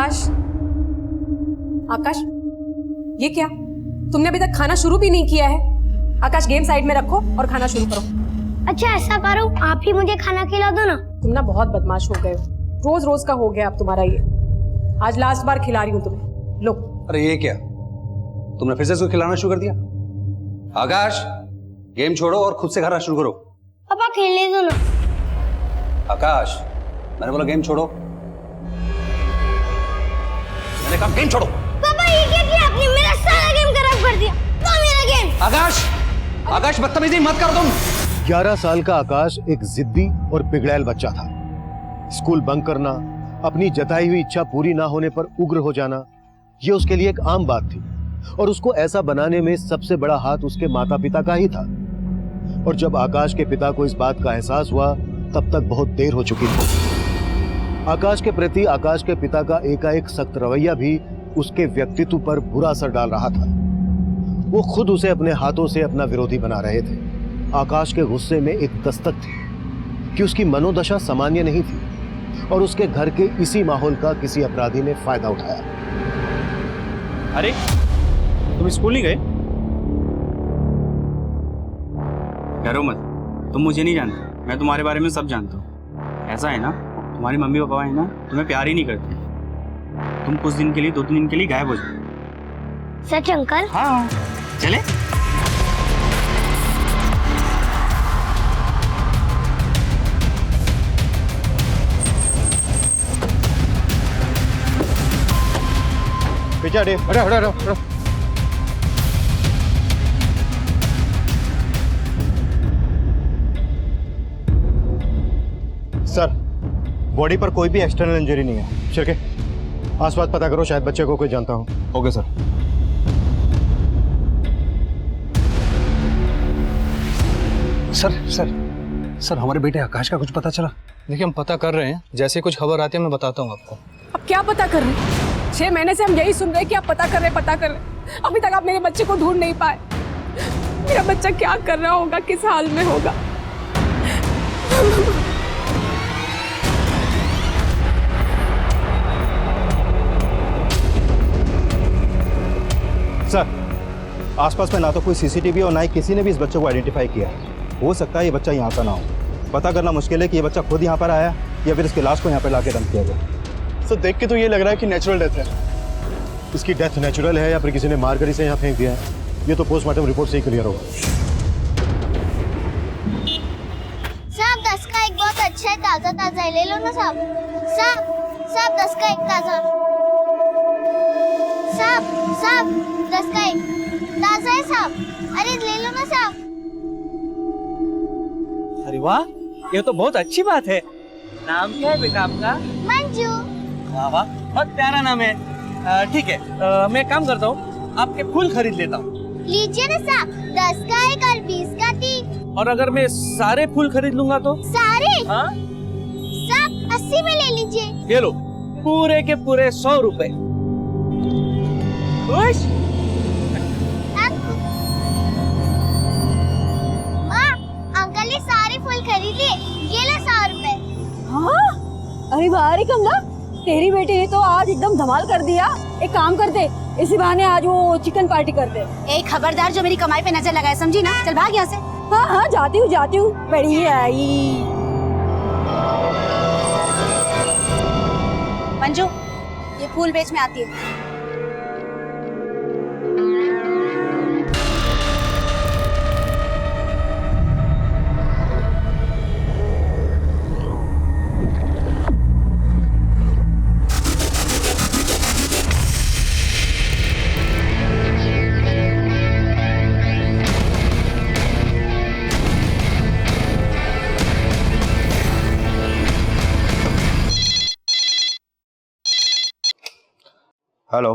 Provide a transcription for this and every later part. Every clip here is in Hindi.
आकाश, आकाश, ये क्या? तुमने अभी तक खाना शुरू भी नहीं किया है। आकाश, गेम साइड में रखो और खाना शुरू करो। अच्छा ऐसा करो, आप ही मुझे खाना खिला दो ना। तुम ना बहुत बदमाश हो गए हो, रोज रोज का हो गया अब तुम्हारा ये। आज लास्ट बार खिला रही हूँ तुम्हें, लो। अरे ये क्या, तुमने फिर से इसको खिलाना शुरू कर दिया? आकाश, गेम छोड़ो और खुद से खाना शुरू करो। पापा खेलने दो ना। आकाश, मैंने बोला गेम छोड़ो, मैंने कहा गेम छोड़ो। पापा ये क्या किया आपने? मेरा सारा गेम खराब कर दिया। वो मेरा गेम। आकाश, आकाश बदतमीजी मत करो तुम। 11 साल का आकाश एक जिद्दी और बिगड़ैल बच्चा था। स्कूल बंक करना, अपनी जताई हुई इच्छा पूरी ना होने पर उग्र हो जाना, यह उसके लिए एक आम बात थी और उसको ऐसा बनाने में सबसे बड़ा हाथ उसके माता पिता का ही था। और जब आकाश के पिता को इस बात का एहसास हुआ तब तक बहुत देर हो चुकी थी। आकाश के प्रति आकाश के पिता का एकाएक सख्त रवैया भी उसके व्यक्तित्व पर बुरा असर डाल रहा था। वो खुद उसे अपने हाथों से अपना विरोधी बना रहे थे। आकाश के गुस्से में एक दस्तक थी कि उसकी मनोदशा सामान्य नहीं थी और उसके घर के इसी माहौल का किसी अपराधी ने फायदा उठाया। अरे तुम स्कूल नहीं गए? डरो मत, तुम मुझे नहीं जानते, मैं तुम्हारे बारे में सब जानता हूँ। ऐसा है ना, तुम्हारी मम्मी पापा है ना, तुम्हें प्यार ही नहीं करते। तुम कुछ दिन के लिए, 2-3 दिन के लिए गायब हो जाओ। सच अंकल? हाँ, चले। पीछे हटे, हटो हटो हटो हटो। सर, बॉडी पर कोई भी एक्सटर्नल इंजरी नहीं है। शिरके, आसपास पता करो, शायद बच्चे को कोई जानता हो। Okay sir. सर हमारे बेटे आकाश का कुछ पता चला? देखिए हम पता कर रहे हैं, जैसे कुछ खबर आती है मैं बताता हूँ आपको। अब क्या पता कर रहे हैं? 6 महीने से हम यही सुन रहे हैं कि आप पता कर रहे हैं। अभी तक आप मेरे बच्चे को ढूंढ नहीं पाए। मेरा बच्चा क्या कर रहा होगा, किस हाल में होगा? सर, आसपास में ना तो कोई सीसीटीवी और ना ही किसी ने भी इस बच्चे को आइडेंटिफाई किया है। हो सकता है ये बच्चा यहाँ का ना हो। पता करना मुश्किल है कि ये बच्चा खुद यहाँ पर आया या फिर इसके लाश को यहाँ पर लाके डंप किया गया। सर, देख के तो ये लग रहा है कि नेचुरल डेथ है। इसकी डेथ नेचुरल है या फिर किसी ने मार कर इसे यहाँ फेंक दिया है, ये तो पोस्टमार्टम रिपोर्ट से ही क्लियर होगा। साहब 10 का एक बहुत अच्छा है, ताजा ताजा है, ले लो ना साहब। साहब 10 का एक ताजा। साहब 10 का एक ताजा है साहब। अरे ले लो ना साहब। अरे वाह, ये तो बहुत अच्छी बात है। नाम क्या है बेटा आपका? मंजू। वाह वाह, बहुत प्यारा नाम है। ठीक है, मैं काम करता हूँ, आपके फूल खरीद लेता हूँ। लीजिए ना साहब, 10 का एक और 20 का 3। और अगर मैं सारे फूल खरीद लूंगा तो? सारे? हाँ? साहब 80 में ले लीजिए। ये लो, पूरे के पूरे 100 रुपए। खुश? अंकल ने सारे फूल खरीद लिए, ये लो 100 रुपए। हाँ? अरे वाह रे कमला, तेरी बेटी ने तो आज एकदम धमाल कर दिया। एक काम करते, इसी बहाने आज वो चिकन पार्टी करते। एक खबरदार जो मेरी कमाई पे नजर लगाए, समझी ना? चल भाग यहाँ से। हाँ, जाती हूँ। बड़ी आई मंजू, ये फूल बेच में आती है। हेलो।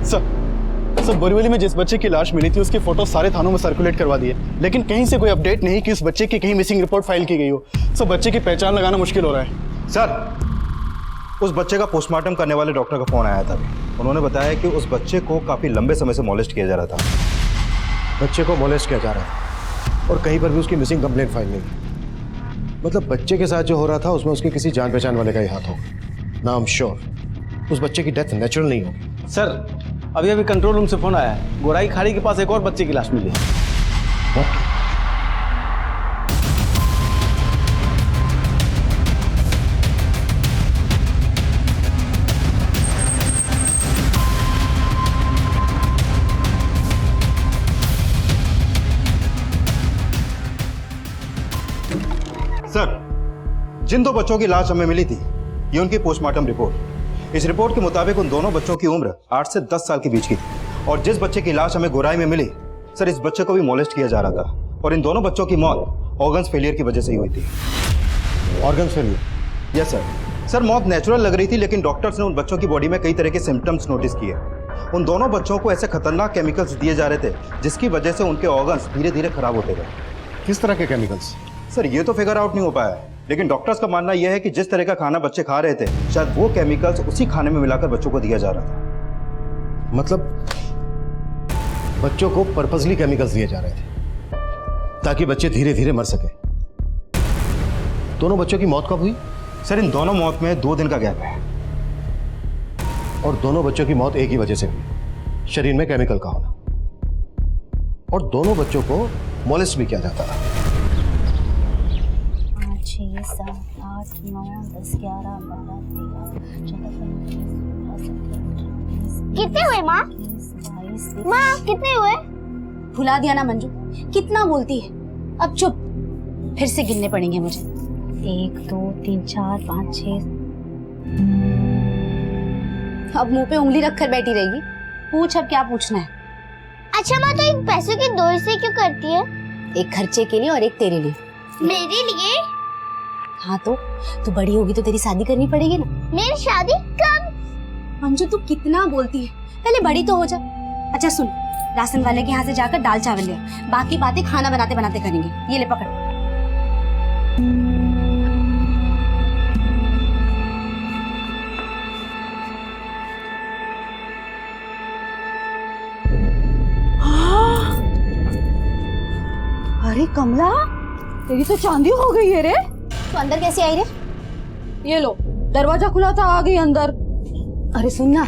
सर, बोरीवली में जिस बच्चे की लाश मिली थी उसकी फोटो सारे थानों में सर्कुलेट करवा दिए, लेकिन कहीं से कोई अपडेट नहीं कि उस बच्चे की कहीं मिसिंग रिपोर्ट फाइल की गई हो। सर, बच्चे की पहचान लगाना मुश्किल हो रहा है। सर, उस बच्चे का पोस्टमार्टम करने वाले डॉक्टर का फोन आया था। उन्होंने बताया कि उस बच्चे को काफी लंबे समय से मोलेस्ट किया जा रहा था। बच्चे को मोलेस्ट किया जा रहा है? और कहीं पर भी उसकी मिसिंग कंप्लेंट फाइल नहीं है। मतलब बच्चे के साथ जो हो रहा था उसमें उसके किसी जान पहचान वाले का ही हाथ होगा। ना आई एम श्योर उस बच्चे की डेथ नेचुरल नहीं होगी। सर अभी अभी कंट्रोल रूम से फोन आया है, गोराई खाड़ी के पास एक और बच्चे की लाश मिली है। सर, जिन 2 बच्चों की लाश हमें मिली थी ये उनकी पोस्टमार्टम रिपोर्ट। इस रिपोर्ट के मुताबिक उन दोनों बच्चों की उम्र 8 से 10 साल के बीच की थी और जिस बच्चे की लाश हमें गोराई में मिली सर, इस बच्चे को भी मोलेस्ट किया जा रहा था और इन दोनों बच्चों की मौत ऑर्गन्स फेलियर की वजह से ही हुई थी। Organ failure? Yes sir. Sir मौत नेचुरल लग रही थी लेकिन डॉक्टर्स ने उन बच्चों की बॉडी में कई तरह के सिम्टम्स नोटिस किए। उन दोनों बच्चों को ऐसे खतरनाक केमिकल्स दिए जा रहे थे जिसकी वजह से उनके ऑर्गन्स धीरे धीरे खराब होते गए। किस तरह के केमिकल्स? सर ये तो फिगर आउट नहीं हो पाया लेकिन डॉक्टर्स का मानना यह है कि जिस तरह का खाना बच्चे खा रहे थे शायद वो केमिकल्स उसी खाने में मिलाकर बच्चों को दिया जा रहा था। मतलब बच्चों को पर्पसली केमिकल्स दिए जा रहे थे ताकि बच्चे धीरे धीरे मर सके। दोनों बच्चों की मौत कब हुई? सर इन दोनों मौत में 2 दिन का गैप है। और दोनों बच्चों की मौत एक ही वजह से हुई, शरीर में केमिकल का होना। और दोनों बच्चों को मोलेस्ट भी किया जाता है। 6, 7, 8, 9, 10, 11, 12, 13, 14, 15, 16, 17, 18, 19, कितने हुए माँ? 20, 22, माँ कितने हुए? भुला दिया ना मंजू, कितना बोलती है। अब चुप, फिर से गिनने पड़ेंगे मुझे। 1, 2, 3, 4, 5, 6। अब मुंह पे उंगली रखकर बैठी रहेगी। पूछ अब क्या पूछना है। अच्छा माँ, तो इन पैसों की 2 हिस्से क्यों करती है? एक खर्चे के लिए और एक तेरे लिए। मेरे लिए? हाँ तो तू बड़ी होगी तो तेरी शादी करनी पड़ेगी ना। मेरी शादी कब? मंजू तू कितना बोलती है, पहले बड़ी तो हो जा। अच्छा सुन, राशन वाले के यहाँ से जाकर दाल चावल ले, बाकी बातें खाना बनाते बनाते करेंगे। ये ले पकड़। अरे कमला, तेरी तो चांदी हो गई है रे। तो अंदर कैसे आई रे? ये लो, दरवाजा खुला था, आ गई अंदर। अरे सुन ना,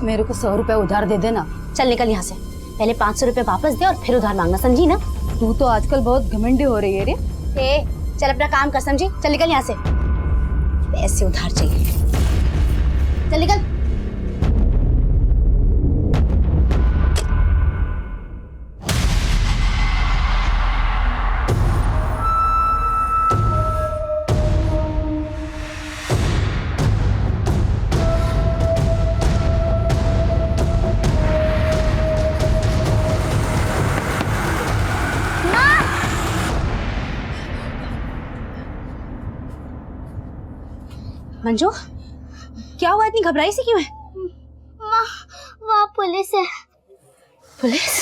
मेरे को 100 रुपए उधार दे देना। चल निकल यहाँ से, पहले 500 रुपए वापस दे और फिर उधार मांगना, समझी ना? तू तो आजकल बहुत घमंडी हो रही है रे। ए, चल अपना काम कर, समझी? चल निकल यहाँ से, पैसे उधार चाहिए। चल निकल। मंजू, क्या हुआ? इतनी घबराई सी क्यों है? माँ, वहाँ पुलिस है। पुलिस?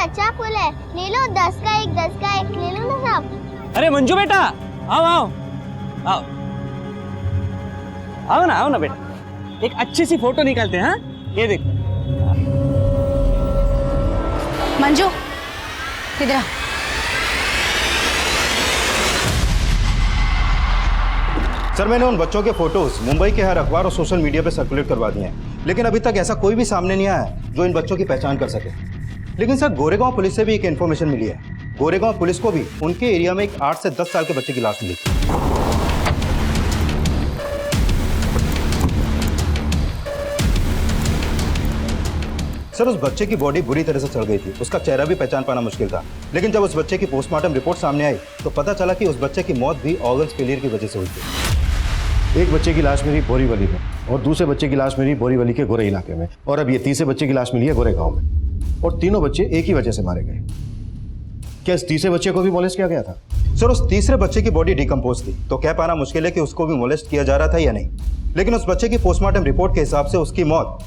अच्छा फूल है, ले लो। 10 का एक, 10 का एक ले लो ना साहब। अरे मंजू बेटा, आओ आओ आओ आओ ना बेटा, एक अच्छी सी फोटो निकालते हैं। हाँ, ये देखो। मंजू किधर आ? सर मैंने उन बच्चों के फोटोज मुंबई के हर अखबार और सोशल मीडिया पे सर्कुलेट करवा दिए हैं, लेकिन अभी तक ऐसा कोई भी सामने नहीं आया जो इन बच्चों की पहचान कर सके। लेकिन सर गोरेगांव पुलिस से भी एक इन्फॉर्मेशन मिली है। गोरेगांव पुलिस को भी उनके एरिया में एक 8 से 10 साल के बच्चे की लाश मिली। सर उस बच्चे की बॉडी बुरी तरह से सड़ गई थी, उसका चेहरा भी पहचान पाना मुश्किल था। लेकिन जब उस बच्चे की पोस्टमार्टम रिपोर्ट सामने आई तो पता चला कि उस बच्चे की मौत भी ऑर्गन फेलियर की वजह से हुई थी। एक बच्चे की लाश मिली बोरीवली में और दूसरे बच्चे की लाश मिली बोरीवली के गोरे इलाके में, और अब ये तीसरे बच्चे की लाश मिली है गोरे गांव में, और तीनों बच्चे एक ही वजह से मारे गए। क्या इस तीसरे बच्चे को भी मोलेस्ट किया गया था? सर उस तीसरे बच्चे की बॉडी डिकम्पोज थी, तो कह पाना मुश्किल है कि उसको भी मोलेस्ट किया जा रहा था या नहीं। लेकिन उस बच्चे की पोस्टमार्टम रिपोर्ट के हिसाब से उसकी मौत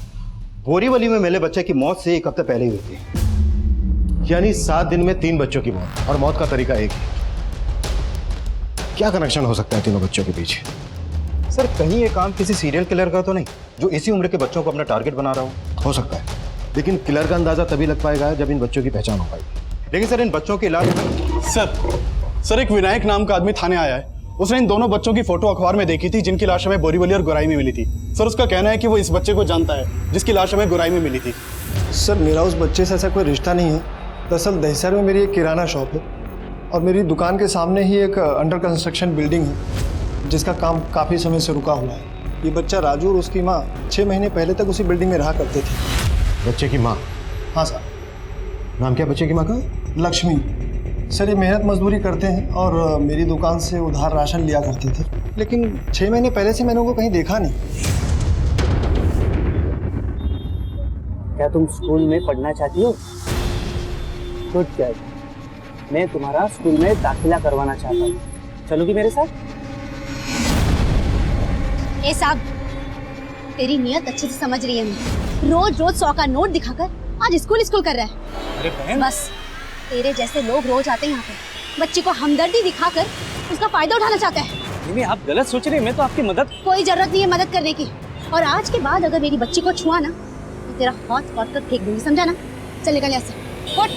बोरीवली में मिले बच्चे की मौत से 1 हफ्ते पहले हुई थी। यानी 7 दिन में 3 बच्चों की मौत, और मौत का तरीका एक है। क्या कनेक्शन हो सकता है तीनों बच्चों के पीछे? सर कहीं ये काम किसी सीरियल किलर का तो नहीं, जो इसी उम्र के बच्चों को अपना टारगेट बना रहा हो सकता है, लेकिन किलर का अंदाजा तभी लग पाएगा जब इन बच्चों की पहचान हो पाएगी। लेकिन सर इन बच्चों की लाश सर एक विनायक नाम का आदमी थाने आया है। उसने इन दोनों बच्चों की फोटो अखबार में देखी थी जिनकी लाश हमें बोरीवली और गोराई में मिली थी। सर उसका कहना है कि वो इस बच्चे को जानता है जिसकी लाश हमें गोराई में मिली थी। सर मेरा उस बच्चे से ऐसा कोई रिश्ता नहीं है। दरअसल दहिसर में मेरी एक किराना शॉप है और मेरी दुकान के सामने ही एक अंडर कंस्ट्रक्शन बिल्डिंग है जिसका काम काफ़ी समय से रुका हुआ है। ये बच्चा राजू और उसकी माँ 6 महीने पहले तक उसी बिल्डिंग में रहा करते थे। बच्चे की माँ? हाँ सर। नाम क्या बच्चे की माँ का? लक्ष्मी। सर ये मेहनत मजदूरी करते हैं और मेरी दुकान से उधार राशन लिया करते थे, लेकिन 6 महीने पहले से मैंने उनको कहीं देखा नहीं। क्या तुम स्कूल में पढ़ना चाहती हो? गुड गर्ल, मैं तुम्हारा स्कूल में दाखिला करवाना चाहता हूँ, चलोगी मेरे साथ? ए साहब, तेरी नियत अच्छे से समझ रही है मैं। रोज रोज 100 का नोट दिखाकर आज स्कूल कर रहा है। अरे बहन, बस तेरे जैसे लोग रोज आते हैं यहाँ पे, बच्चे को हमदर्दी दिखाकर उसका फायदा उठाना चाहता है। नहीं, आप गलत सोच रहे हैं, मैं तो आपकी मदद। कोई जरूरत नहीं है मदद करने की, और आज के बाद अगर मेरी बच्ची को छुआ ना तो तेरा हाथ काट कर फेंक दूंगी, समझा ना? चल निकल यहाँ से, उठ।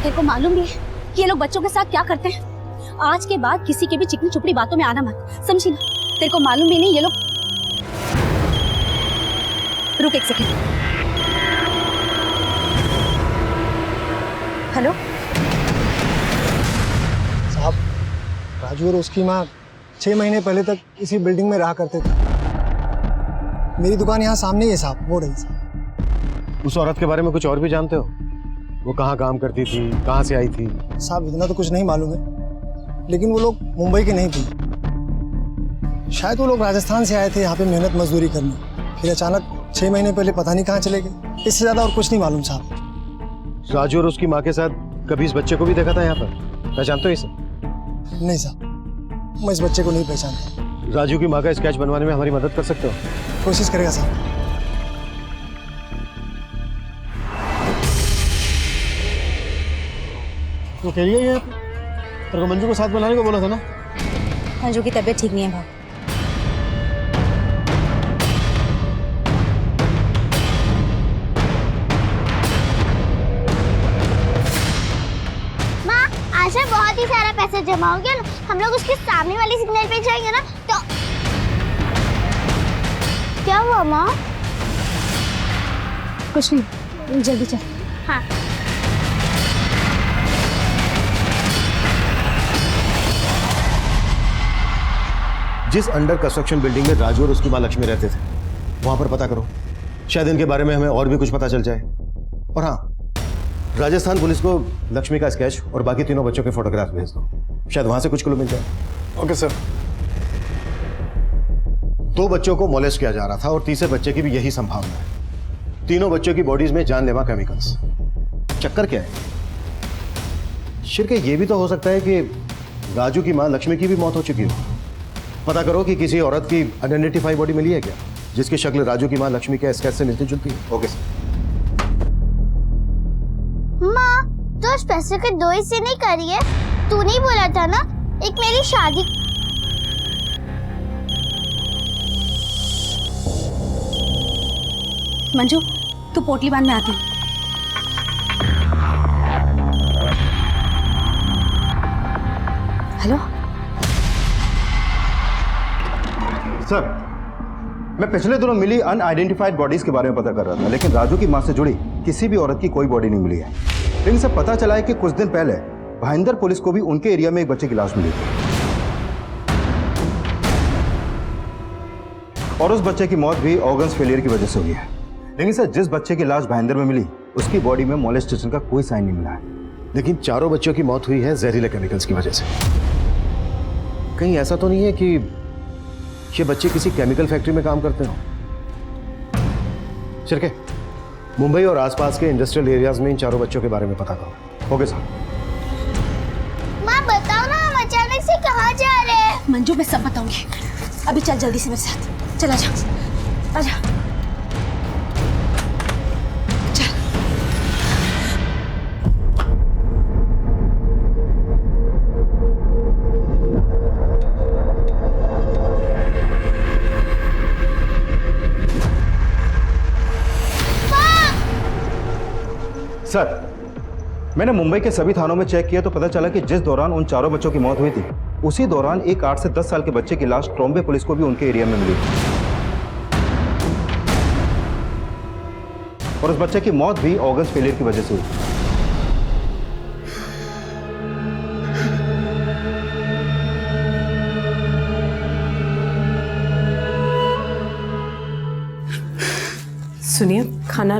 तेरे को मालूम भी है कि ये लोग बच्चों के साथ क्या करते हैं? आज के बाद किसी के भी चिकनी चुपड़ी बातों में आना मत, समझी ना? तेरे को मालूम भी नहीं ये लोग। रुक एक सेकंड। हेलो साहब, राजू और उसकी माँ 6 महीने पहले तक इसी बिल्डिंग में रहा करते थे। मेरी दुकान यहाँ सामने ही है साहब, वो रही साहब। उस औरत के बारे में कुछ और भी जानते हो? वो कहाँ काम करती थी, कहाँ से आई थी? साहब इतना तो कुछ नहीं मालूम है, लेकिन वो लोग मुंबई के नहीं थी। शायद वो लोग राजस्थान से आए थे यहाँ पे मेहनत मजदूरी करने, फिर अचानक 6 महीने पहले पता नहीं कहाँ चले गए। इससे ज्यादा और कुछ नहीं मालूम साहब। राजू और उसकी माँ के साथ कभी इस बच्चे को भी देखा था यहाँ पर? पहचानते हो इसे? नहीं साहब, मैं इस बच्चे को नहीं पहचानता। राजू की माँ का स्केच बनवाने में हमारी मदद कर सकते हो? कोशिश करेगा साहब। तो कह रही है तेरे को मंजू को साथ बनाने को बोला था ना? मंजू की तबीयत ठीक नहीं है भाई। माँ आज बहुत ही सारा पैसा जमा हो गया ना, हम लोग उसके सामने वाली सिग्नल पे जाएंगे ना तो। क्या हुआ माँ? कुछ नहीं, जल्दी चल। हाँ जिस अंडर कंस्ट्रक्शन बिल्डिंग में राजू और उसकी माँ लक्ष्मी रहते थे वहां पर पता करो, शायद इनके बारे में हमें और भी कुछ पता चल जाए। और हाँ, राजस्थान पुलिस को लक्ष्मी का स्केच और बाकी तीनों बच्चों के फोटोग्राफ भेज दो, शायद वहां से कुछ क्लू मिल जाए। Okay sir. 2 बच्चों को मोलेस्ट किया जा रहा था और तीसरे बच्चे की भी यही संभावना है। तीनों बच्चों की बॉडीज में जानलेवा केमिकल्स। चक्कर क्या है? शिरके ये भी तो हो सकता है कि राजू की माँ लक्ष्मी की भी मौत हो चुकी हो। पता करो कि किसी औरत की अनआइडेंटिफाई बॉडी मिली है क्या जिसकी शक्ल राजू की माँ लक्ष्मी के स्केच से मिलती जुलती है। Okay sir. माँ तो उस पैसे के 2 हिस्से नहीं करी है, तू नहीं बोला था ना एक मेरी शादी। मंजू तू पोटली बांध में आती। हेलो सर, मैं पिछले दिनों मिली अनआइडेंटिफाइड बॉडीज के बारे में पता कर रहा था, लेकिन राजू की मां से जुड़ी किसी भी औरत की कोई बॉडी नहीं मिली है। लेकिन सब पता चला है कि कुछ दिन पहले भाईंदर पुलिस को भी उनके एरिया में एक बच्चे की लाश मिली थी। और उस बच्चे की मौत भी ऑर्गन्स फेलियर की वजह से हुई है। लेकिन सर, जिस बच्चे की लाश भाईंदर में मिली उसकी बॉडी में मोलेस्टेशन का कोई साइन नहीं मिला है। लेकिन चारों बच्चों की मौत हुई है जहरीले केमिकल्स की वजह से। कहीं ऐसा तो नहीं है कि ये बच्चे किसी केमिकल फैक्ट्री में काम करते हो? चिरके, मुंबई और आसपास के इंडस्ट्रियल एरियाज में इन चारों बच्चों के बारे में पता करो। Okay sir. माँ बताओ ना, हम अचानक से कहाँ जा रहे हैं? मंजू मैं सब बताऊंगी। अभी चल जल्दी से मेरे साथ। चल आजा, आजा। चल। सर, मैंने मुंबई के सभी थानों में चेक किया तो पता चला कि जिस दौरान उन चारों बच्चों की मौत हुई थी उसी दौरान एक 8 से 10 साल के बच्चे की लाश ट्रॉम्बे पुलिस को भी उनके एरिया में मिली और उस बच्चे की मौत भी ऑर्गन्स फेलियर की वजह से हुई। सुनिए, खाना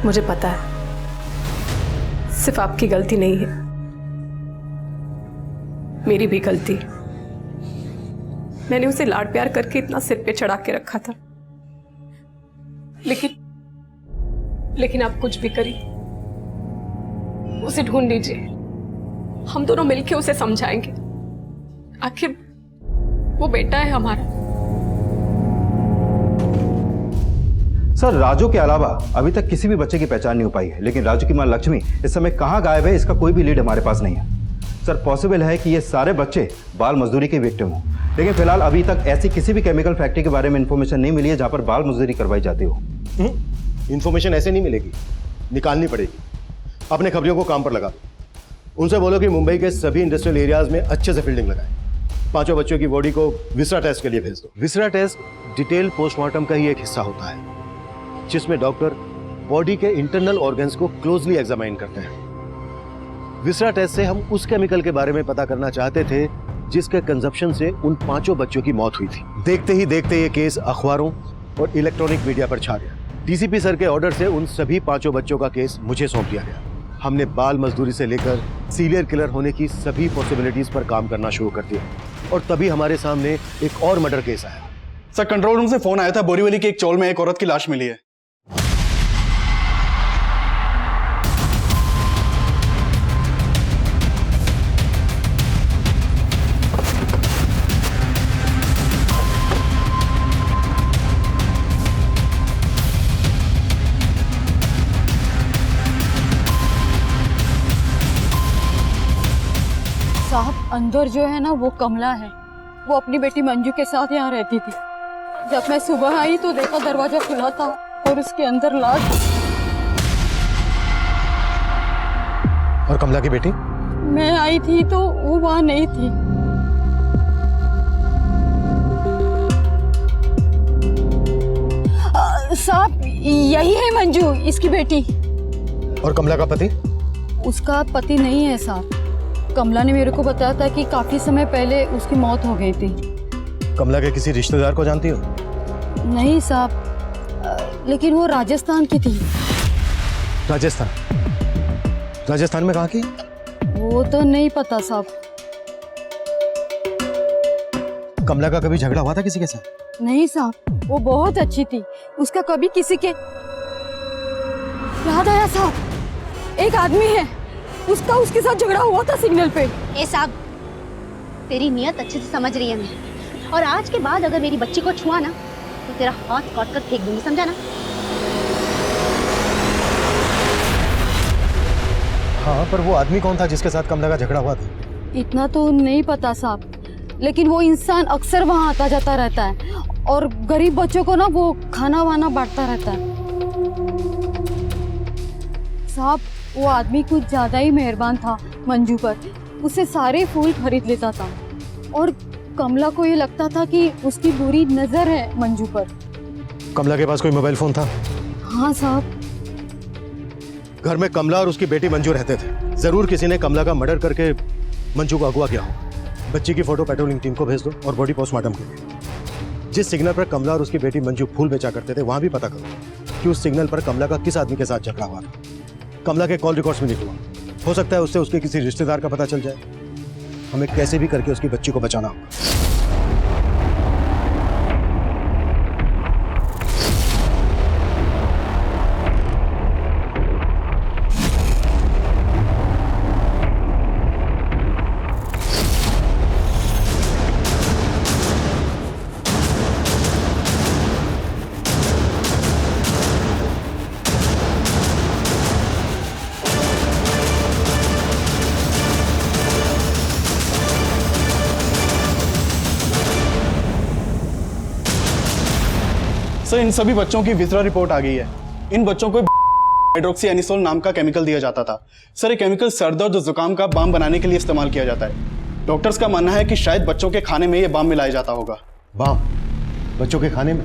मुझे पता है सिर्फ आपकी गलती नहीं है, मेरी भी गलती। मैंने उसे लाड प्यार करके इतना सिर पे चढ़ा के रखा था, लेकिन आप कुछ भी करिए, उसे ढूंढ लीजिए। हम दोनों मिलके उसे समझाएंगे, आखिर वो बेटा है हमारा। सर, राजू के अलावा अभी तक किसी भी बच्चे की पहचान नहीं हो पाई है, लेकिन राजू की मां लक्ष्मी इस समय कहां गायब है इसका कोई भी लीड हमारे पास नहीं है। सर, पॉसिबल है कि ये सारे बच्चे बाल मजदूरी के विक्टिम हों, लेकिन फिलहाल अभी तक ऐसी किसी भी केमिकल फैक्ट्री के बारे में इंफॉर्मेशन नहीं मिली है जहां पर बाल मजदूरी करवाई जाती हो। इंफॉर्मेशन ऐसे नहीं मिलेगी, निकालनी पड़ेगी। अपने खबरियों को काम पर लगा दो। उनसे बोलो कि मुंबई के सभी इंडस्ट्रियल एरियाज में अच्छे से फील्डिंग लगाएं। पांचों बच्चों की बॉडी को विसरा टेस्ट के लिए भेज दो। विसरा टेस्ट डिटेल पोस्टमार्टम का ही एक हिस्सा होता है, जिसमें डॉक्टर बॉडी के इंटरनल ऑर्गन्स को क्लोजली एग्जामाइन करते हैं। विसरा टेस्ट से हम उस केमिकल के बारे में पता करना चाहते थे जिसके कंजप्शन से उन पांचों बच्चों की मौत हुई थी। देखते ही देखते ये केस अखबारों और इलेक्ट्रॉनिक मीडिया पर छा गया। डीसीपी सर के ऑर्डर से उन सभी पांचों बच्चों का केस मुझे सौंप दिया गया। हमने बाल मजदूरी से लेकर सीरियल किलर होने की सभी पॉसिबिलिटीज पर काम करना शुरू कर दिया और तभी हमारे सामने एक और मर्डर केस आया। सर, कंट्रोल रूम से फोन आया था, बोरीवली के एक चौल में एक औरत की लाश मिली है। साहब, अंदर जो है ना वो कमला है, वो अपनी बेटी मंजू के साथ यहाँ रहती थी। जब मैं सुबह आई तो देखा दरवाजा खुला था और उसके अंदर लाश। और कमला की बेटी? मैं आई थी तो वो वहाँ नहीं थी। साहब, यही है मंजू, इसकी बेटी। और कमला का पति? उसका पति नहीं है साहब। कमला ने मेरे को बताया था कि काफी समय पहले उसकी मौत हो गई थी। कमला के किसी रिश्तेदार को जानती हो? नहीं साहब, लेकिन वो राजस्थान की थी। राजस्थान? राजस्थान में कहाँ की? वो तो नहीं पता साहब। कमला का कभी झगड़ा हुआ था किसी के साथ? नहीं साहब, वो बहुत अच्छी थी। उसका कभी किसी के। याद आया साहब, एक आदमी है, उसका उसके साथ झगड़ा हुआ था सिग्नल पे। ए साहब, तेरी नियत अच्छे से समझ रही है मैं, और आज के बाद अगर मेरी बच्ची को छुआ ना तो तेरा हाथ काट कर फेंक दूंगी, समझा ना? हाँ, पर वो आदमी कौन था जिसके साथ कमला का झगड़ा हुआ था? इतना तो नहीं पता साहब, लेकिन वो इंसान अक्सर वहाँ आता जाता रहता है और गरीब बच्चों को ना वो खाना वाना बांटता रहता है। साहब, वो आदमी कुछ ज्यादा ही मेहरबान था मंजू पर। उसे सारे फूल खरीद लेता था और कमला को ये लगता था कि उसकी बुरी नजर है मंजू पर। कमला के पास कोई मोबाइल फोन था? हाँ साहब। घर में कमला और उसकी बेटी मंजू रहते थे। जरूर किसी ने कमला का मर्डर करके मंजू को अगवा क्या होगा। बच्ची की फोटो पेट्रोलिंग टीम को भेज दो और बॉडी पोस्टमार्टम के लिए। जिस सिग्नल पर कमला और उसकी बेटी मंजू फूल बेचा करते थे वहां भी पता करो कि उस सिग्नल पर कमला का किस आदमी के साथ झगड़ा हुआ था। कमला के कॉल रिकॉर्ड्स में लिखवा, हो सकता है उससे उसके किसी रिश्तेदार का पता चल जाए। हमें कैसे भी करके उसकी बच्ची को बचाना होगा। सर इन सभी बच्चों की विजरा रिपोर्ट आ गई है। इन बच्चों को हाइड्रोक्सी एनिसोल नाम का केमिकल दिया जाता था। सर ये केमिकल सरदर्द और जुकाम का बाम बनाने के लिए इस्तेमाल किया जाता है। डॉक्टर्स का मानना है कि शायद बच्चों के खाने में ये बाम मिलाया जाता होगा। बाम बच्चों के खाने में?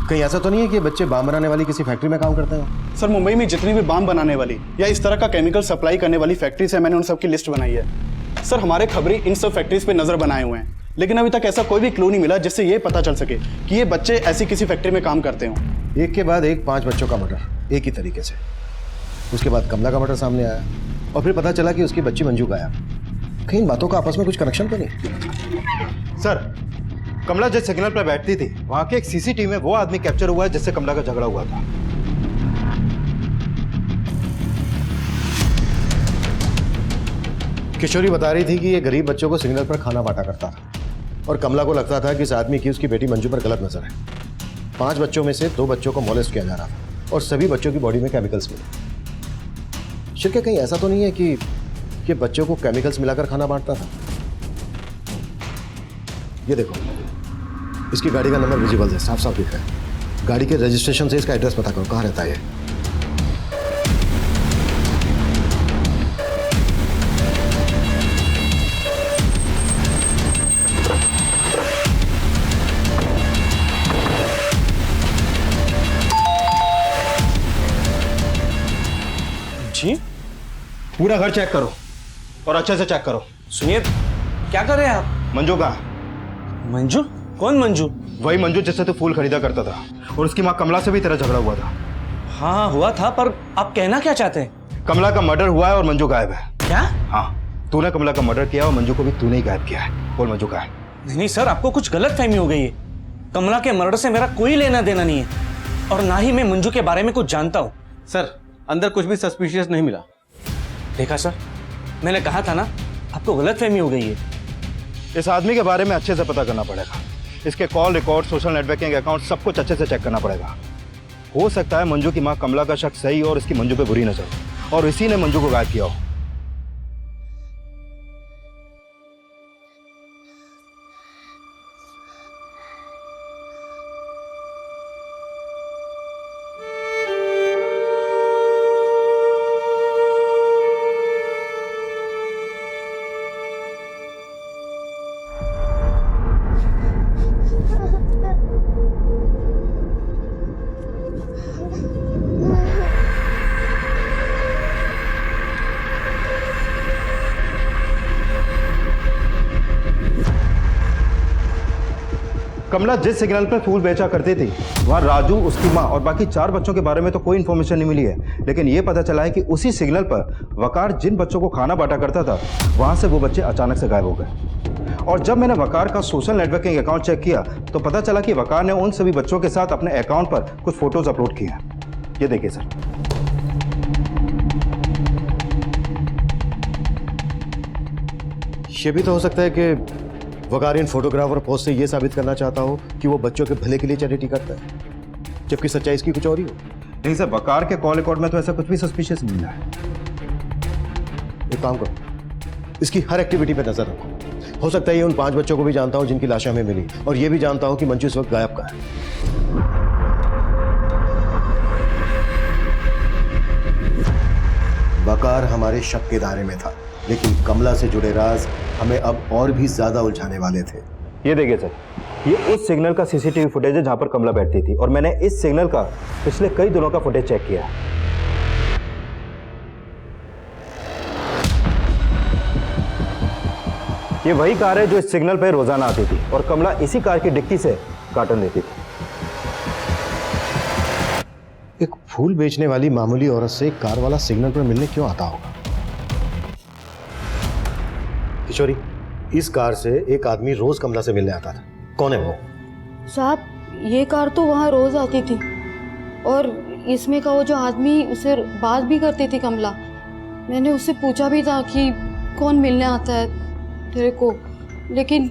कहीं ऐसा तो नहीं है कि बच्चे बाम बनाने वाली किसी फैक्ट्री में काम करते हैं? सर मुंबई में जितनी भी बाम बनाने वाली या इस तरह का केमिकल सप्लाई करने वाली फैक्ट्रीज है, मैंने उन सब की लिस्ट बनाई है। सर हमारे खबरी इन सब फैक्ट्रीज पे नजर बनाए हुए हैं, लेकिन अभी तक ऐसा कोई भी क्लू नहीं मिला जिससे ये पता चल सके कि ये बच्चे ऐसी किसी फैक्ट्री में काम करते हों। एक के बाद एक 5 बच्चों का मर्डर एक ही तरीके से। उसके बाद कमला का मर्डर सामने आया और फिर पता चला कि उसकी बच्ची मंजू गायब। कहीं इन बातों का आपस में कुछ कनेक्शन तो नहीं? सर कमला जिस सिग्नल पर बैठती थी वहां के एक सीसीटीवी में वो आदमी कैप्चर हुआ है जिससे कमला का झगड़ा हुआ था। किशोरी बता रही थी कि ये गरीब बच्चों को सिग्नल पर खाना बांटा करता था और कमला को लगता था कि इस आदमी की उसकी बेटी मंजू पर गलत नजर है। 5 बच्चों में से 2 बच्चों को मोलेस्ट किया जा रहा था और सभी बच्चों की बॉडी में केमिकल्स मिले। शिर्के कहीं ऐसा तो नहीं है कि ये बच्चों को केमिकल्स मिलाकर खाना बांटता था? ये देखो, इसकी गाड़ी का नंबर विजिबल है, साफ साफ दिख रहा है। गाड़ी के रजिस्ट्रेशन से इसका एड्रेस पता करो, कहाँ रहता है ये। जी पूरा घर चेक करो और अच्छे से चेक करो। सुनिए, क्या कर रहे हैं आप? मंजू कहाँ? मंजू? कौन मंजू? वही मंजू जिससे तू फूल खरीदा करता था और उसकी माँ कमला से भी तेरा झगड़ा हुआ था। हाँ हुआ था, पर आप कहना क्या चाहते हैं? कमला का मर्डर हुआ है और मंजू गायब है। क्या? हाँ, तूने कमला का मर्डर किया और मंजू को भी तूने ही गायब किया है। बोल मंजू कहाँ है? नहीं सर, आपको कुछ गलत फहमी हो गई है। कमला के मर्डर से मेरा कोई लेना देना नहीं है और ना ही मैं मंजू के बारे में कुछ जानता हूँ। सर अंदर कुछ भी सस्पिशियस नहीं मिला। देखा सर, मैंने कहा था ना, आपको गलत फहमी हो गई है। इस आदमी के बारे में अच्छे से पता करना पड़ेगा। इसके call record, social networking account, सब कुछ अच्छे से चेक करना पड़ेगा। हो सकता है मंजू की माँ कमला का शक सही और इसकी मंजू पे बुरी नजर हो और इसी ने मंजू को गायब किया हो। कमला जिस सिग्नल पर फूल बेचा करती थी वहाँ राजू, उसकी माँ और बाकी 4 बच्चों के बारे में तो कोई इन्फॉर्मेशन नहीं मिली है, लेकिन ये पता चला है कि उसी सिग्नल पर वकार जिन बच्चों को खाना बांटा करता था वहाँ से वो बच्चे अचानक से गायब हो गए। और जब मैंने वकार का सोशल नेटवर्किंग अकाउंट चेक किया तो पता चला कि वकार ने उन सभी बच्चों के साथ अपने अकाउंट पर कुछ फोटोज अपलोड किए हैं। ये देखिए सर। ये भी तो हो सकता है कि वकार इन फोटोग्राफ और पोस्ट से ये साबित करना चाहता हो कि वो बच्चों के भले के लिए चैरिटी करता है, जबकि सच्चाई इसकी कुछ और ही हो। नहीं सर, वकार के कॉल रिकॉर्ड में तो ऐसा कुछ भी सस्पिशियस नहीं है। एक काम करो, इसकी हर एक्टिविटी पे नजर रखो। हो सकता है ये उन 5 बच्चों को भी जानता हो जिनकी लाशें हमें मिली, और ये भी जानता हो कि मंजू इस वक्त गायब कहाँ है। वकार हमारे शक के दायरे में था, लेकिन कमला से जुड़े राज हमें अब और भी ज्यादा उलझाने वाले थे। ये देखिए सर, ये उस सिग्नल का सीसीटीवी फुटेज है जहां पर कमला बैठती थी और मैंने इस सिग्नल का पिछले कई दिनों का फुटेज चेक किया है। ये वही कार है जो इस सिग्नल पे रोजाना आती थी और कमला इसी कार की डिक्की से कार्टन लेती थी। एक फूल बेचने वाली मामूली औरत से कार वाला सिग्नल पर मिलने क्यों आता होगा? किशोरी, इस कार से एक आदमी रोज कमला से मिलने आता था। कौन है वो? साहब, ये कार तो वहाँ रोज आती थी और इसमें का वो जो आदमी उससे बात भी करती थी कमला। मैंने उससे पूछा भी था कि कौन मिलने आता है तेरे को, लेकिन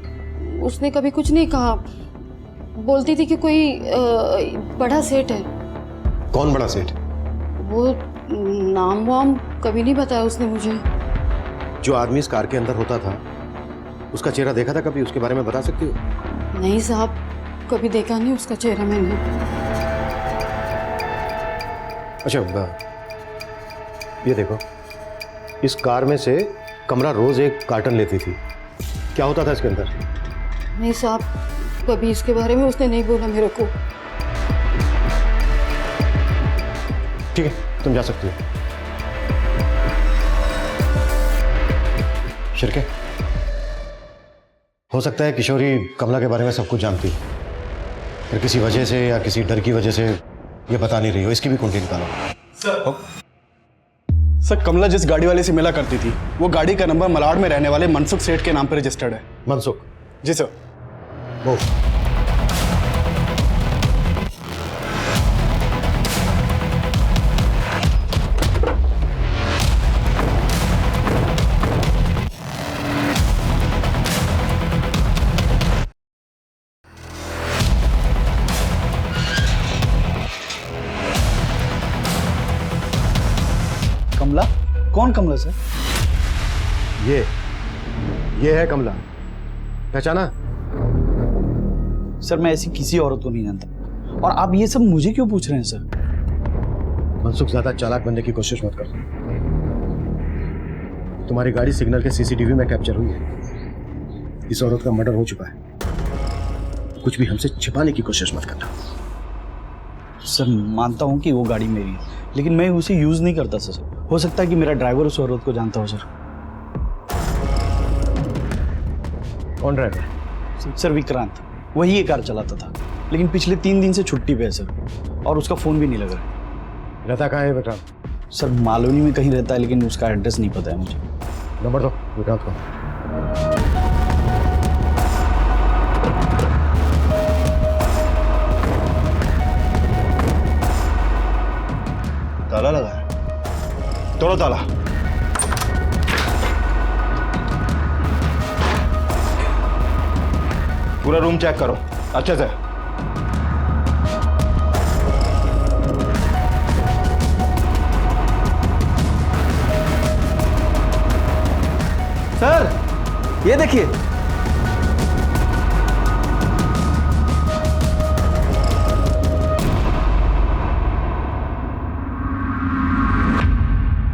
उसने कभी कुछ नहीं कहा। बोलती थी कि कोई बड़ा सेठ है। कौन बड़ा सेठ? वो नाम वाम कभी नहीं बताया उसने मुझे। जो आदमी इस कार के अंदर होता था, उसका चेहरा देखा था कभी? उसके बारे में बता सकती हो? नहीं साहब, कभी देखा नहीं उसका चेहरा मैंने। अच्छा, ये देखो, इस कार में से कमला रोज एक कार्टन लेती थी। क्या होता था इसके अंदर? नहीं साहब, कभी इसके बारे में उसने नहीं बोला मेरे को। ठीक है, तुम जा सकती हो। शिरके, हो सकता है किशोरी कमला के बारे में सब कुछ जानती है, पर किसी वजह से या किसी डर की वजह से ये बता नहीं रही हो। इसकी भी कुंडली निकालो। सर, कमला जिस गाड़ी वाले से मिला करती थी, वो गाड़ी का नंबर मलाड में रहने वाले मनसुख सेठ के नाम पर रजिस्टर्ड है। मनसुख? जी सर। वो कमला? कौन कमला सर? ये है कमला। पहचाना? सर, मैं ऐसी किसी औरत को नहीं जानता, और आप ये सब मुझे क्यों पूछ रहे हैं सर? मनसुख, ज्यादा चालाक बनने की कोशिश मत कर। तुम्हारी गाड़ी सिग्नल के सीसीटीवी में कैप्चर हुई है। इस औरत का मर्डर हो चुका है। कुछ भी हमसे छिपाने की कोशिश मत करना। सर, मानता हूँ कि वो गाड़ी मेरी है, लेकिन मैं उसे यूज नहीं करता सर। हो सकता है कि मेरा ड्राइवर उस औरत को जानता हो सर। कौन ड्राइवर? सर, विक्रांत। वही ये कार चलाता था, लेकिन पिछले 3 दिन से छुट्टी पे है सर, और उसका फोन भी नहीं लग रहा है। रहता कहाँ है विक्रांत? सर, मालूनी में कहीं रहता है, लेकिन उसका एड्रेस नहीं पता है मुझे। नंबर दो विक्रांत को। ताला लगा है। तोड़ो ताला। पूरा रूम चेक करो अच्छे से। सर, ये देखिए।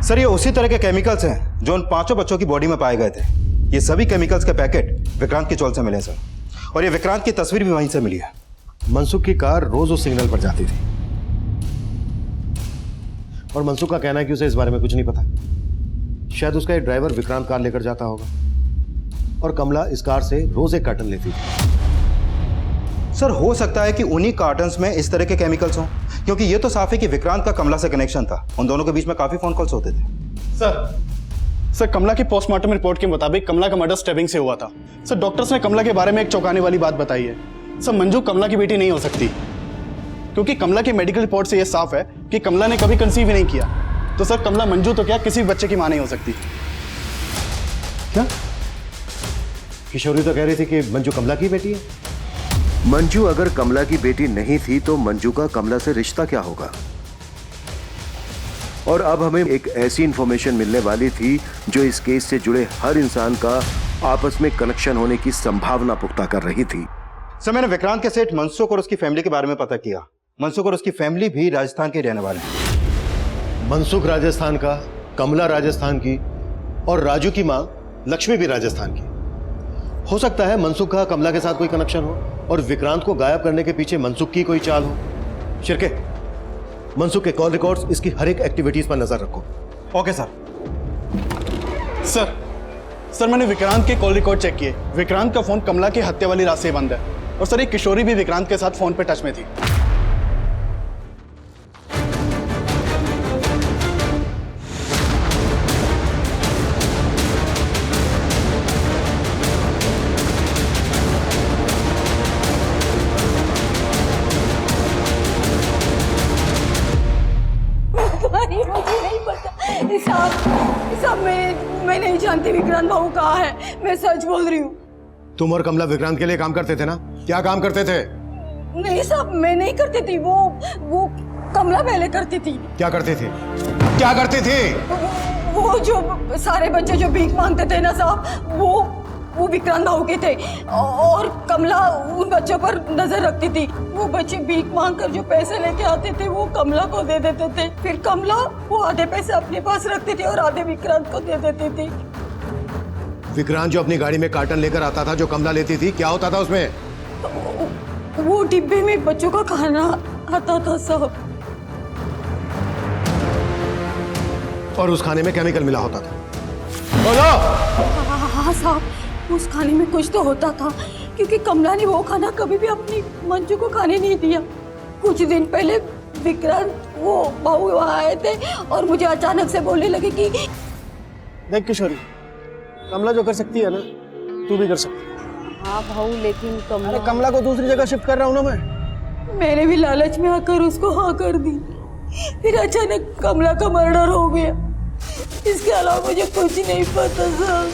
सर, ये उसी तरह के केमिकल्स हैं जो उन 5 बच्चों की बॉडी में पाए गए थे। ये सभी केमिकल्स के पैकेट विक्रांत की चोल से मिले सर, और ये विक्रांत की तस्वीर भी वहीं से मिली है। मनसुख की कार रोज उस सिग्नल पर जाती थी, और मनसुख का कहना है कि उसे इस बारे में कुछ नहीं पता। शायद उसका एक ड्राइवर विक्रांत कार लेकर जाता होगा, और कमला इस कार से रोज एक कार्टन लेती थी। सर, हो सकता है कि उन्हीं कार्टन्स में इस तरह के केमिकल्स हों, क्योंकि ये तो साफ है कि विक्रांत का कमला से कनेक्शन था। उन दोनों के बीच में काफी फोन कॉल्स होते थे। सर, कमला की पोस्टमार्टम रिपोर्ट के मुताबिक कमला का मर्डर स्टैबिंग से हुआ था। सर, डॉक्टर्स ने कमला के बारे में एक चौंकाने वाली बात बताई है। सर, मंजू कमला की बेटी नहीं हो सकती, क्योंकि कमला की मेडिकल रिपोर्ट से यह साफ है कि कमला ने कभी कंसीव ही नहीं किया। तो सर, कमला मंजू तो क्या किसी भी बच्चे की मां नहीं हो सकती। क्या? किशोरी तो कह रही थी कि मंजू कमला की बेटी है। मंजू अगर कमला की बेटी नहीं थी तो मंजू का कमला से रिश्ता क्या होगा? और अब हमें एक ऐसी इंफॉर्मेशन मिलने वाली थी जो इस केस से जुड़े हर इंसान का आपस में कनेक्शन होने की संभावना पुख्ता कर रही थी। सर, मैंने विक्रांत के सेठ मनसुख और उसकी फैमिली के बारे में पता किया। मनसुख और उसकी फैमिली भी राजस्थान के रहने वाले हैं। मनसुख राजस्थान का, कमला राजस्थान की, और राजू की मां लक्ष्मी भी राजस्थान की। हो सकता है मनसुख का कमला के साथ कोई कनेक्शन हो, और विक्रांत को गायब करने के पीछे मनसुख की कोई चाल हो। शिरके, मनसुख के कॉल रिकॉर्ड्स, इसकी हर एक एक्टिविटीज पर नजर रखो। Okay sir. सर मैंने विक्रांत के कॉल रिकॉर्ड चेक किए। विक्रांत का फोन कमला की हत्या वाली रात से बंद है। और सर एक किशोरी भी विक्रांत के साथ फोन पे टच में थी। मुझे नहीं पता साहब, मैं नहीं जानती विक्रांत बाबू कहाँ है। मैं सच बोल रही हूँ। तुम और कमला विक्रांत के लिए काम करते थे ना? क्या काम करते थे? नहीं साहब, मैं नहीं करती थी। वो कमला पहले करती थी। क्या करते थे? क्या करते थे? वो जो सारे बच्चे जो भीख मांगते थे ना साहब, वो विक्रांत बाबू के थे। और कमला उन बच्चों पर नजर रखती थी। वो बच्चे भीख मांग कर जो पैसे लेके आते थे वो कमला को दे देते थे। फिर कमला वो आधे पैसे अपने पास रखती थी और आधे विक्रांत को दे देती थी। विक्रांत जो अपनी गाड़ी में कार्टन लेकर आता था जो कमला लेती थी, क्या होता था उसमें? वो डिब्बे में बच्चों का खाना आता था साहब। और उस खाने में केमिकल मिला होता था। हाँ साहब, उस खाने में कुछ तो होता था, क्योंकि कमला ने वो खाना कभी भी अपनी मंजू को खाने नहीं दिया। कुछ दिन पहले विक्रांत वो बाबू वहाँ आए थे और मुझे अचानक से बोलने लगे कि देख किशोरी, कमला जो कर सकती है ना, तू भी कर सकती है। हाँ भाऊ, लेकिन कमला को दूसरी जगह शिफ्ट कर रहा हूँ ना मैं। मैंने भी लालच में आकर उसको हाँ कर दी। फिर अचानक कमला का मर्डर हो गया। इसके अलावा मुझे कुछ नहीं पता साहब।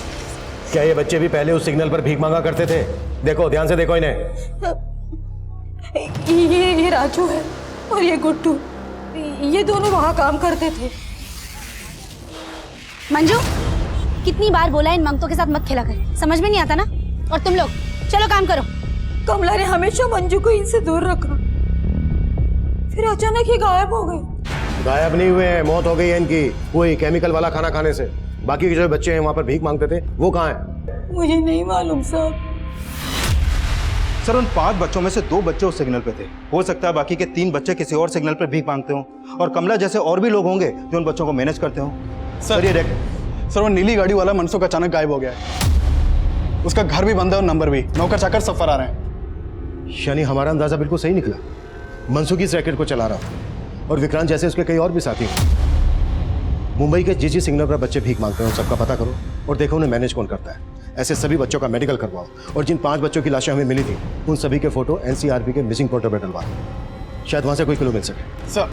क्या ये बच्चे भी पहले उस सिग्नल पर भीख मांगा करते थे? देखो, ध्यान से देखो इन्हें। ये राजू है और ये गुड्डू, ये दोनों वहाँ काम करते थे। मंजू, कितनी बार बोला इन मंगतों के साथ मत खेला कर, समझ में नहीं आता ना? और तुम लोग चलो काम करो। कमला ने हमेशा मंजू को इनसे दूर रखा, फिर अचानक ये गायब हो गए। गायब नहीं हुए हैं, मौत हो गई है इनकी कोई केमिकल वाला खाना खाने से। बाकी के जो बच्चे हैं वहां पर भीख मांगते थे, वो कहाँ हैं? मुझे नहीं मालूम साहब। सर उन 5 बच्चों में से 2 बच्चे उस सिग्नल पे थे। हो सकता है बाकी के 3 बच्चे किसी और सिग्नल पर भीख मांगते हों, और कमला जैसे और भी लोग होंगे जो उन बच्चों को मैनेज करते हों। सर ये सर वो नीली गाड़ी वाला मनसुख अचानक गायब हो गया है। उसका घर भी बंद है और नंबर भी। नौकर चाकर सब फरार हैं। यानी हमारा अंदाजा बिल्कुल सही निकला। मनसुख इस रैकेट को चला रहा था और विक्रांत जैसे उसके कई और भी साथी हैं। मुंबई के जिस सिग्नल पर बच्चे भीख मांगते हैं उन सबका पता करो और देखो उन्हें मैनेज कौन करता है। ऐसे सभी बच्चों का मेडिकल करवाओ और जिन 5 बच्चों की लाशें हमें मिली थी उन सभी के फोटो एनसीआरबी के मिसिंग पोर्टल पर डलवा, शायद वहां से कोई क्लू मिल सके। सर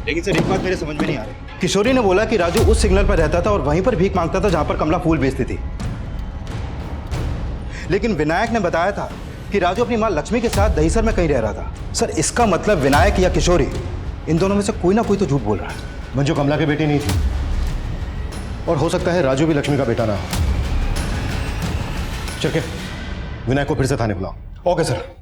लेकिन सर एक बात मेरे समझ में नहीं आ रही। किशोरी ने बोला कि राजू उस सिग्नल पर रहता था और वहीं पर भीख मांगता था जहां पर कमला फूल बेचती थी। लेकिन विनायक ने बताया था कि राजू अपनी मां लक्ष्मी के साथ दहीसर में कहीं रह रहा था। सर इसका मतलब विनायक या किशोरी, इन दोनों में से कोई ना कोई तो झूठ बोल रहा है। मंजू कमला की बेटी नहीं थी और हो सकता है राजू भी लक्ष्मी का बेटा ना हो। चल के विनायक को फिर से थाने बुलाओ। Okay sir.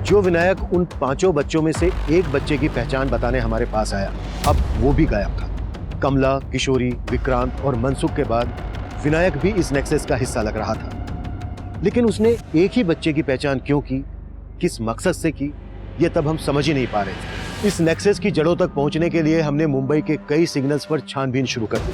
जो विनायक उन 5 बच्चों में से एक बच्चे की पहचान बताने हमारे पास आया, अब वो भी गायब था। कमला, किशोरी, विक्रांत और मनसुख के बाद विनायक भी इस नेक्सस का हिस्सा लग रहा था। लेकिन उसने एक ही बच्चे की पहचान क्यों की, किस मकसद से की, ये तब हम समझ ही नहीं पा रहे थे। इस नेक्सस की जड़ों तक पहुंचने के लिए हमने मुंबई के कई सिग्नल्स पर छानबीन शुरू कर दी।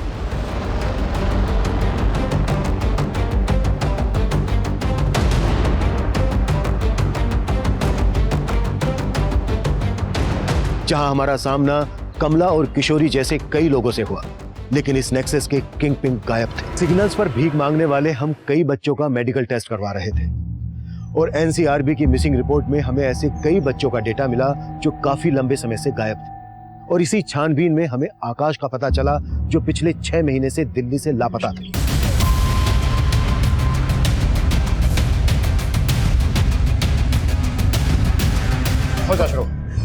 जहां हमारा सामना कमला और किशोरी जैसे कई लोगों से हुआ, लेकिन इस नेक्सस के किंग पिन गायब थे। सिग्नल्स पर भीख मांगने वाले हम कई बच्चों का मेडिकल टेस्ट करवा रहे थे और एनसीआरबी की मिसिंग रिपोर्ट में हमें ऐसे कई बच्चों का डेटा मिला जो काफी लंबे समय से गायब थे। और इसी छानबीन में हमें आकाश का पता चला जो पिछले 6 महीने से दिल्ली से लापता थे।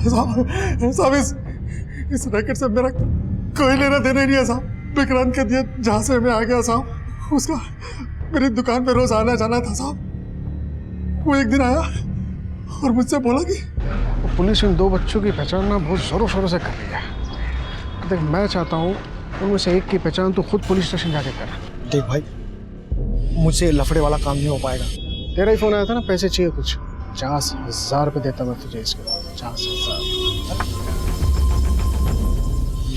साहब इस रैकेट से मेरा कोई लेना देना नहीं है साहब। विक्रांत के दिए जहाँ से मैं आ गया साहब, उसका मेरी दुकान पे रोज आना जाना था साहब। वो एक दिन आया और मुझसे बोला कि पुलिस इन 2 बच्चों की पहचान ना बहुत जोरों शोरों से कर रही है। देख मैं चाहता हूँ उनमें से एक की पहचान तो खुद पुलिस स्टेशन जाके कर। देख भाई, मुझसे लफड़े वाला काम नहीं हो पाएगा। तेरा ही फोन आया था ना, पैसे चाहिए कुछ, 50,000 रुपये देता मैं तुझे इसके, 50,000।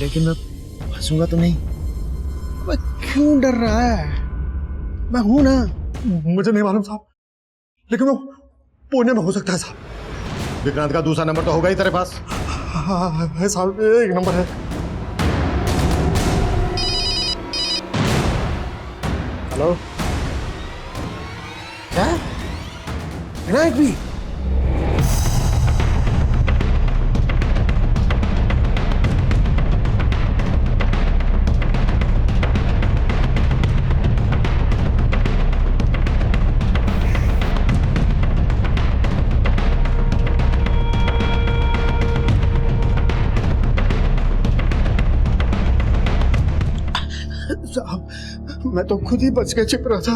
लेकिन मैं फंसूंगा तो नहीं? मैं क्यों डर रहा है? मैं हूं ना। मुझे नहीं मालूम साहब, लेकिन वो पुणे में हो सकता है साहब। विक्रांत का दूसरा नंबर तो होगा ही तेरे पास। हाँ है साहब, एक नंबर है। हेलो, क्या विनायक भी? साहब, मैं तो खुद ही बच के छिप रहा था।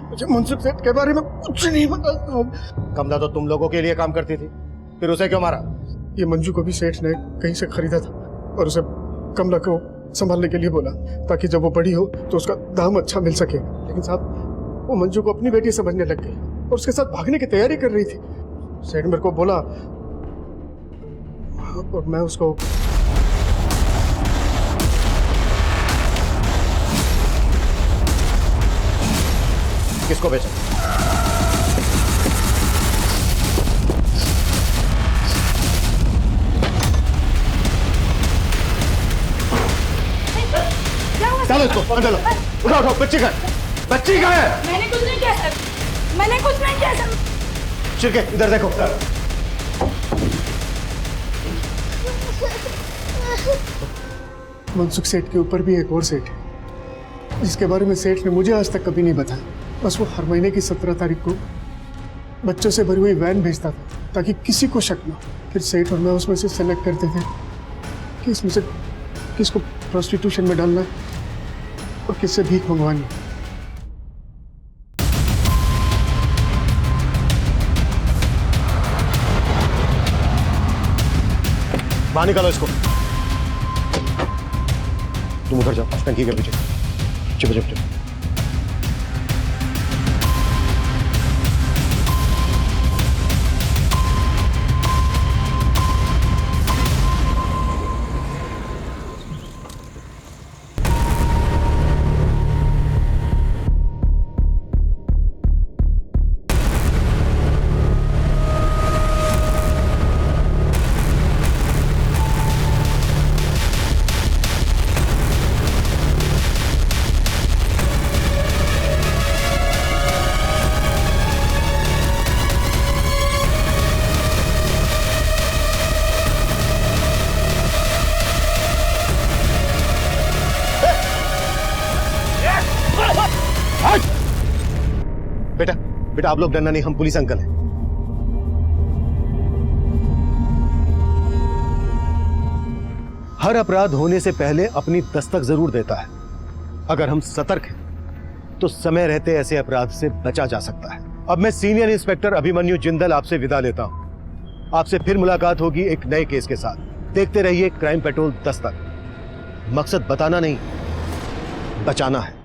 मुझे मनसुख सेठ के बारे में कुछ नहीं पता साहब। कमला तो तुम लोगों के लिए काम करती थी, फिर उसे क्यों मारा? ये मंजू को भी सेठ ने कहीं से खरीदा था और उसे कमला को संभालने के लिए बोला, ताकि जब वो बड़ी हो तो उसका दाम अच्छा मिल सके। लेकिन साहब, वो मंजू को अपनी बेटी समझने लग गई और उसके साथ भागने की तैयारी कर रही थी। सेठ मेरे को बोला और मैं उसको किसको बेचा? चलो इसको अंदर लो। उठाओ उठाओ, बच्ची का है, बच्ची का है। मैंने कुछ नहीं किया सर, मैंने कुछ नहीं किया सर। चिरके इधर देखो। मनसुख सेठ के ऊपर भी एक और सेठ है, जिसके बारे में सेठ ने मुझे आज तक कभी नहीं बताया। बस वो हर महीने की 17 तारीख को बच्चों से भरी हुई वैन भेजता था, ताकि किसी को शक ना। फिर सेठ और मैं उसमें से सेलेक्ट करते थे कि इसमें से किसको प्रोस्टिट्यूशन में डालना है और किससे भीख मंगवानी। बाहर निकालो इसको। तुम उधर जाओ टंकी के पीछे। चुप चुप चुप। बेटा बेटा, आप लोग डरना नहीं, हम पुलिस अंकल हैं। हर अपराध होने से पहले अपनी दस्तक जरूर देता है। अगर हम सतर्क हैं तो समय रहते ऐसे अपराध से बचा जा सकता है। अब मैं सीनियर इंस्पेक्टर अभिमन्यु जिंदल आपसे विदा लेता हूं। आपसे फिर मुलाकात होगी एक नए केस के साथ। देखते रहिए क्राइम पेट्रोल दस्तक। मकसद बताना नहीं, बचाना है।